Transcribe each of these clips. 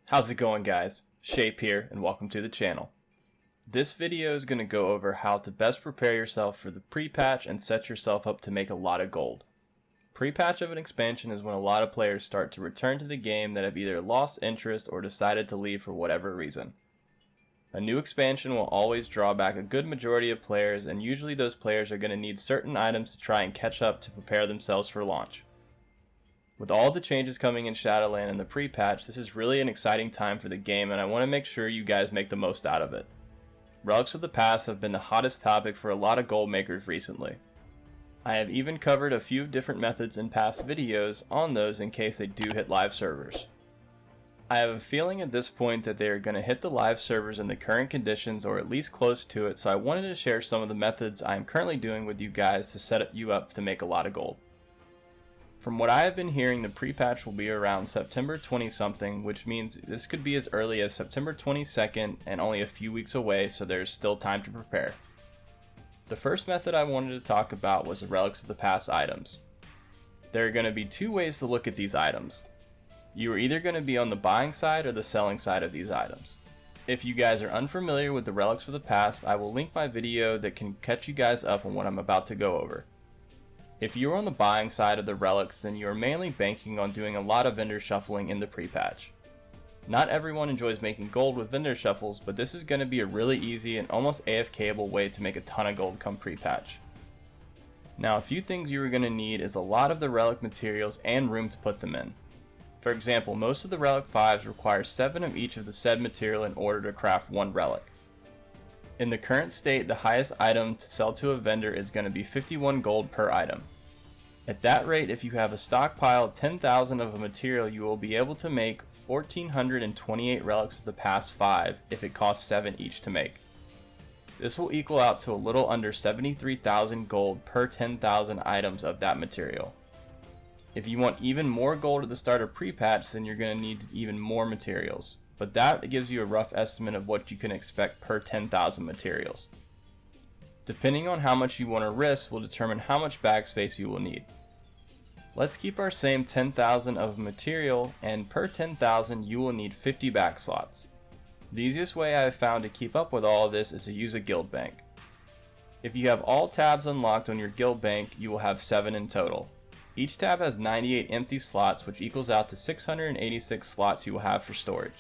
How's it going, guys? Shape here, and welcome to the channel. This video is going to go over how to best prepare yourself for the pre-patch and set yourself up to make a lot of gold. Pre-patch of an expansion is when a lot of players start to return to the game that have either lost interest or decided to leave for whatever reason. A new expansion will always draw back a good majority of players, and usually those players are going to need certain items to try and catch up to prepare themselves for launch. With all the changes coming in Shadowlands and the pre-patch, this is really an exciting time for the game, and I want to make sure you guys make the most out of it. Relics of the past have been the hottest topic for a lot of gold makers recently. I have even covered a few different methods in past videos on those in case they do hit live servers. I have a feeling at this point that they are going to hit the live servers in the current conditions or at least close to it, so I wanted to share some of the methods I am currently doing with you guys to set you up to make a lot of gold. From what I have been hearing, the pre-patch will be around September 20 something, which means this could be as early as September 22nd and only a few weeks away, so there's still time to prepare. The first method I wanted to talk about was the Relics of the Past items. There are going to be two ways to look at these items. You are either going to be on the buying side or the selling side of these items. If you guys are unfamiliar with the Relics of the Past, I will link my video that can catch you guys up on what I'm about to go over. If you are on the buying side of the relics, then you are mainly banking on doing a lot of vendor shuffling in the pre-patch. Not everyone enjoys making gold with vendor shuffles, but this is going to be a really easy and almost AFK-able way to make a ton of gold come pre-patch. Now, a few things you are going to need is a lot of the relic materials and room to put them in. For example, most of the relic 5s require 7 of each of the said material in order to craft one relic. In the current state, the highest item to sell to a vendor is going to be 51 gold per item. At that rate, if you have a stockpile of 10,000 of a material, you will be able to make 1,428 relics of the past 5 if it costs 7 each to make. This will equal out to a little under 73,000 gold per 10,000 items of that material. If you want even more gold at the start of pre-patch, then you're going to need even more materials. But that gives you a rough estimate of what you can expect per 10,000 materials. Depending on how much you want to risk will determine how much bag space you will need. Let's keep our same 10,000 of material, and per 10,000 you will need 50 back slots. The easiest way I have found to keep up with all of this is to use a guild bank. If you have all tabs unlocked on your guild bank, you will have 7 in total. Each tab has 98 empty slots, which equals out to 686 slots you will have for storage.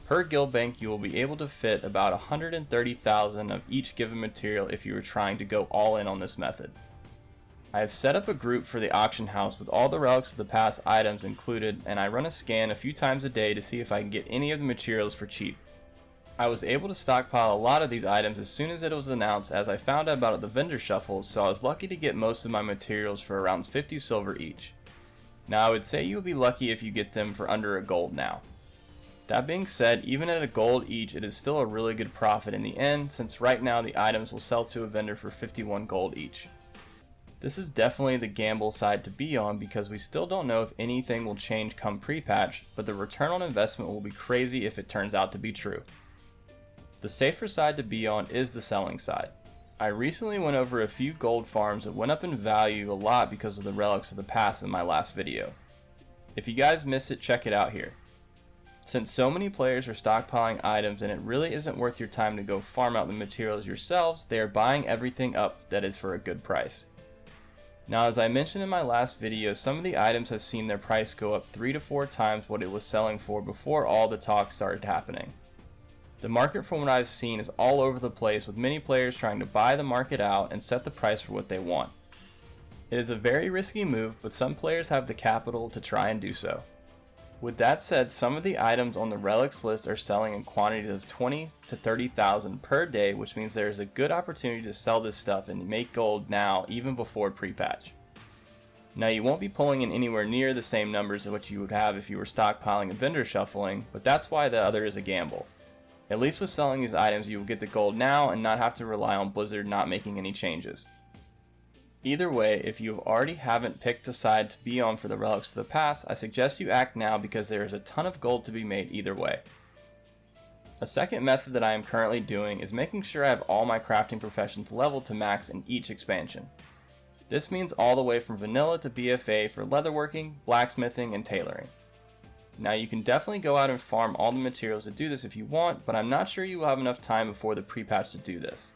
Per guild bank, you will be able to fit about 130,000 of each given material if you are trying to go all in on this method. I have set up a group for the auction house with all the relics of the past items included, and I run a scan a few times a day to see if I can get any of the materials for cheap. I was able to stockpile a lot of these items as soon as it was announced, as I found out about the vendor shuffles, so I was lucky to get most of my materials for around 50 silver each. Now I would say you will be lucky if you get them for under a gold now. That being said, even at a gold each, it is still a really good profit in the end, since right now the items will sell to a vendor for 51 gold each. This is definitely the gamble side to be on because we still don't know if anything will change come pre-patch, but the return on investment will be crazy if it turns out to be true. The safer side to be on is the selling side. I recently went over a few gold farms that went up in value a lot because of the relics of the past in my last video. If you guys missed it, check it out here. Since so many players are stockpiling items and it really isn't worth your time to go farm out the materials yourselves, they are buying everything up that is for a good price. Now, as I mentioned in my last video, some of the items have seen their price go up 3 to 4 times what it was selling for before all the talk started happening. The market, from what I've seen, is all over the place, with many players trying to buy the market out and set the price for what they want. It is a very risky move, but some players have the capital to try and do so. With that said, some of the items on the relics list are selling in quantities of 20 to 30,000 per day, which means there is a good opportunity to sell this stuff and make gold now, even before pre-patch. Now, you won't be pulling in anywhere near the same numbers as what you would have if you were stockpiling and vendor shuffling, but that's why the other is a gamble. At least with selling these items, you will get the gold now and not have to rely on Blizzard not making any changes. Either way, if you already haven't picked a side to be on for the relics of the past, I suggest you act now because there is a ton of gold to be made either way. A second method that I am currently doing is making sure I have all my crafting professions leveled to max in each expansion. This means all the way from vanilla to BFA for leatherworking, blacksmithing, and tailoring. Now you can definitely go out and farm all the materials to do this if you want, but I'm not sure you will have enough time before the pre-patch to do this.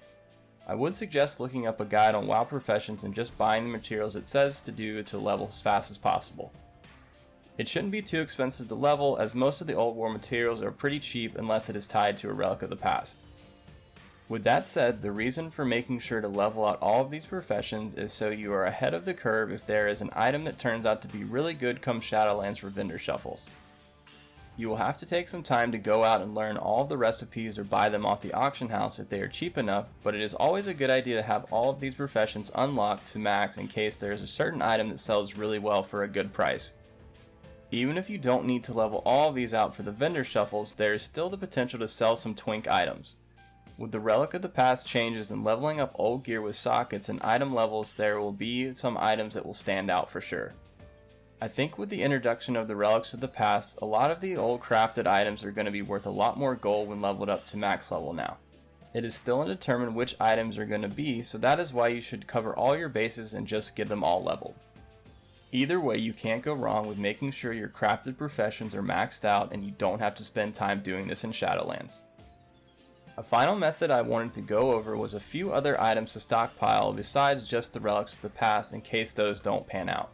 I would suggest looking up a guide on WoW Professions and just buying the materials it says to do to level as fast as possible. It shouldn't be too expensive to level, as most of the old war materials are pretty cheap unless it is tied to a relic of the past. With that said, the reason for making sure to level out all of these professions is so you are ahead of the curve if there is an item that turns out to be really good come Shadowlands for vendor shuffles. You will have to take some time to go out and learn all of the recipes or buy them off the auction house if they are cheap enough, but it is always a good idea to have all of these professions unlocked to max in case there is a certain item that sells really well for a good price. Even if you don't need to level all of these out for the vendor shuffles, there is still the potential to sell some twink items. With the Relic of the Past changes and leveling up old gear with sockets and item levels, there will be some items that will stand out for sure. I think with the introduction of the Relics of the Past, a lot of the old crafted items are going to be worth a lot more gold when leveled up to max level now. It is still undetermined which items are going to be, so that is why you should cover all your bases and just get them all leveled. Either way, you can't go wrong with making sure your crafted professions are maxed out and you don't have to spend time doing this in Shadowlands. A final method I wanted to go over was a few other items to stockpile besides just the Relics of the Past in case those don't pan out.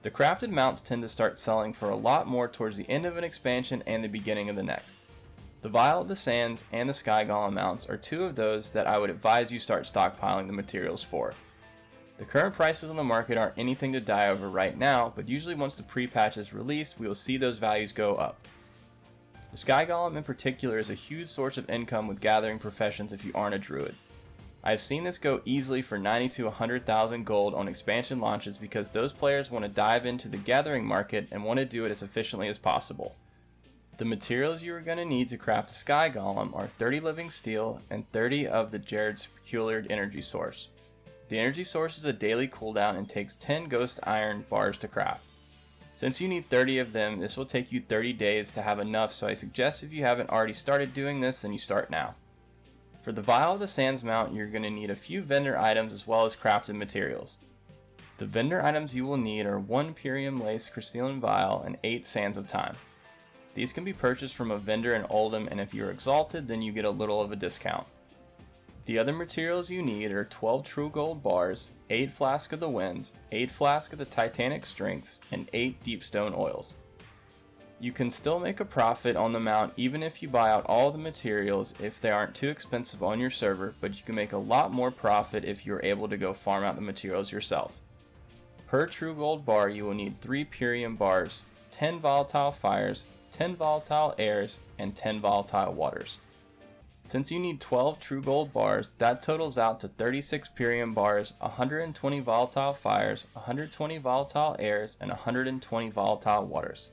The crafted mounts tend to start selling for a lot more towards the end of an expansion and the beginning of the next. The Vial of the Sands and the Sky Golem mounts are two of those that I would advise you start stockpiling the materials for. The current prices on the market aren't anything to die over right now, but usually once the pre-patch is released, we will see those values go up. The Sky Golem in particular is a huge source of income with gathering professions if you aren't a druid. I have seen this go easily for 90 to 100,000 gold on expansion launches because those players want to dive into the gathering market and want to do it as efficiently as possible. The materials you are going to need to craft the Sky Golem are 30 living steel and 30 of the Jared's peculiar energy source. The energy source is a daily cooldown and takes 10 ghost iron bars to craft. Since you need 30 of them, this will take you 30 days to have enough, so I suggest if you haven't already started doing this, then you start now. For the Vial of the Sands mount, you're going to need a few vendor items as well as crafted materials. The vendor items you will need are 1 Purium Lace Crystalline Vial and 8 Sands of Time. These can be purchased from a vendor in Oldham, and if you're exalted, then you get a little of a discount. The other materials you need are 12 True Gold bars, 8 Flask of the Winds, 8 Flask of the Titanic Strengths, and 8 Deep Stone Oils. You can still make a profit on the mount even if you buy out all the materials if they aren't too expensive on your server, but you can make a lot more profit if you're able to go farm out the materials yourself. Per True Gold bar you will need 3 Purium bars, 10 Volatile Fires, 10 Volatile Airs, and 10 Volatile Waters. Since you need 12 True Gold bars, that totals out to 36 Purium bars, 120 Volatile Fires, 120 Volatile Airs, and 120 Volatile Waters.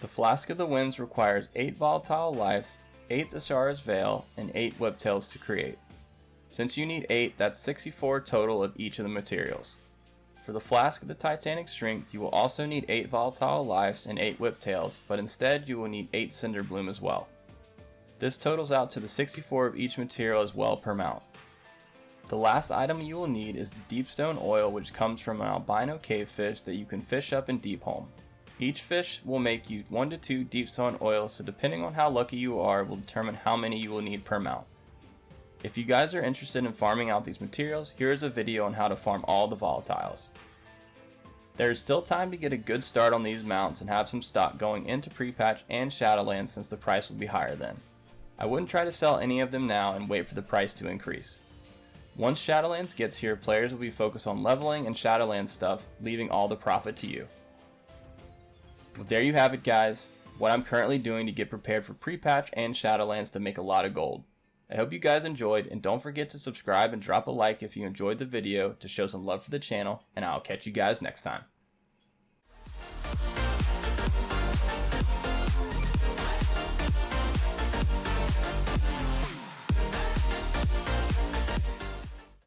The Flask of the Winds requires 8 Volatile Lives, 8 Ashara's Veil, and 8 Whiptails to create. Since you need 8, that's 64 total of each of the materials. For the Flask of the Titanic Strength, you will also need 8 Volatile Lives and 8 Whiptails, but instead you will need 8 Cinderbloom as well. This totals out to the 64 of each material as well per mount. The last item you will need is the Deep Stone Oil, which comes from an albino cavefish that you can fish up in Deepholm. Each fish will make you 1 to 2 Deep Stone Oils, so depending on how lucky you are will determine how many you will need per mount. If you guys are interested in farming out these materials, here is a video on how to farm all the volatiles. There is still time to get a good start on these mounts and have some stock going into pre-patch and Shadowlands since the price will be higher then. I wouldn't try to sell any of them now and wait for the price to increase. Once Shadowlands gets here, players will be focused on leveling and Shadowlands stuff, leaving all the profit to you. Well, there you have it guys, what I'm currently doing to get prepared for pre-patch and Shadowlands to make a lot of gold. I hope you guys enjoyed, and don't forget to subscribe and drop a like if you enjoyed the video to show some love for the channel, and I'll catch you guys next time.